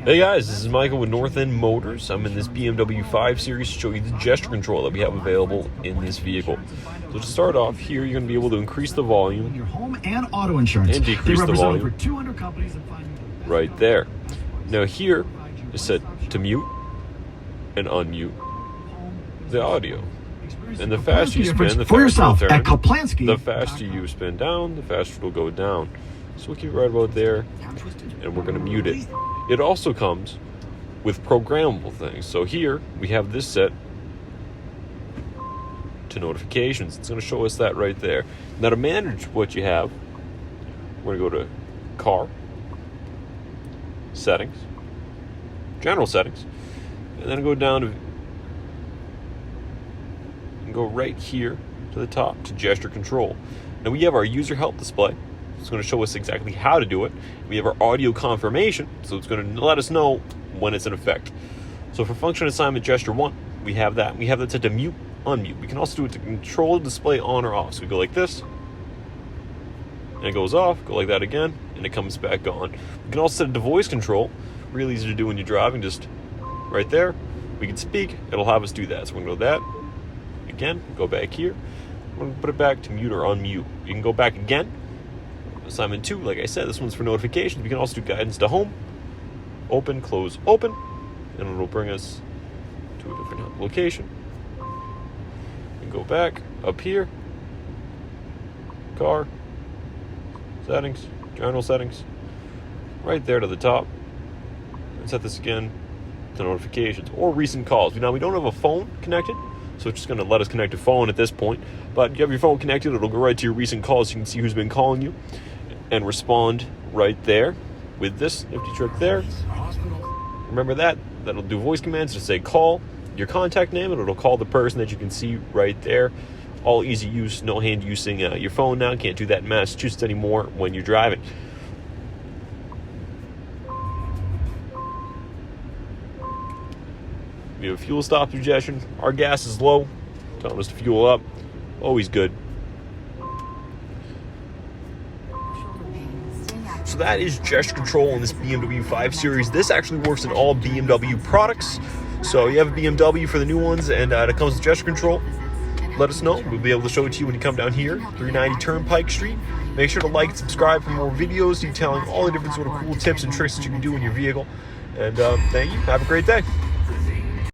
Hey guys, this is Michael with North End Motors. I'm in this BMW 5 Series to show you the gesture control that we have available in this vehicle. So to start off, here you're going to be able to increase the volume, your home and auto insurance, and decrease the volume over 200 companies and right there. Now here is set to mute and unmute the audio. And the faster you spin, the faster the faster you spin down, the faster it'll go down. So we'll keep it right about there, and we're going to mute it. It also comes with programmable things. So here we have this set to notifications. It's going to show us that right there. Now to manage what you have, we're going to go to Car, Settings, General Settings, and then go down to and go right here to the top to Gesture Control. Now we have our user help display. It's going to show us exactly how to do it. We have our audio confirmation, so it's going to let us know when it's in effect. So for function assignment gesture 1, we have that. We have that set to mute, unmute. We can also do it to control the display on or off. So we go like this, and it goes off, go like that again, and it comes back on. We can also set it to voice control. Really easy to do when you're driving, just right there. We can speak, it'll have us do that. So we're going to go that, again, go back here. We're going to put it back to mute or unmute. You can go back again. Assignment 2, like I said, this one's for notifications. We can also do guidance to home, open, close, open, and it'll bring us to a different location. And go back up here, car, settings, general settings, right there to the top, and set this again to notifications or recent calls. Now we don't have a phone connected, so it's just going to let us connect to phone at this point. But you have your phone connected, it'll go right to your recent calls. So you can see who's been calling you and respond right there with this nifty trick there. Remember that. That'll do voice commands to say call your contact name, and it'll call the person that you can see right there. All easy use, no hand using your phone now. Can't do that in Massachusetts anymore when you're driving. We have fuel stop suggestion. Our gas is low, telling us to fuel up. Always good. So that is gesture control in this BMW 5 Series. This actually works in all BMW products. So you have a BMW for the new ones, and it comes with gesture control. Let us know. We'll be able to show it to you when you come down here, 390 Turnpike Street. Make sure to like and subscribe for more videos detailing all the different sort of cool tips and tricks that you can do in your vehicle. And thank you. Have a great day.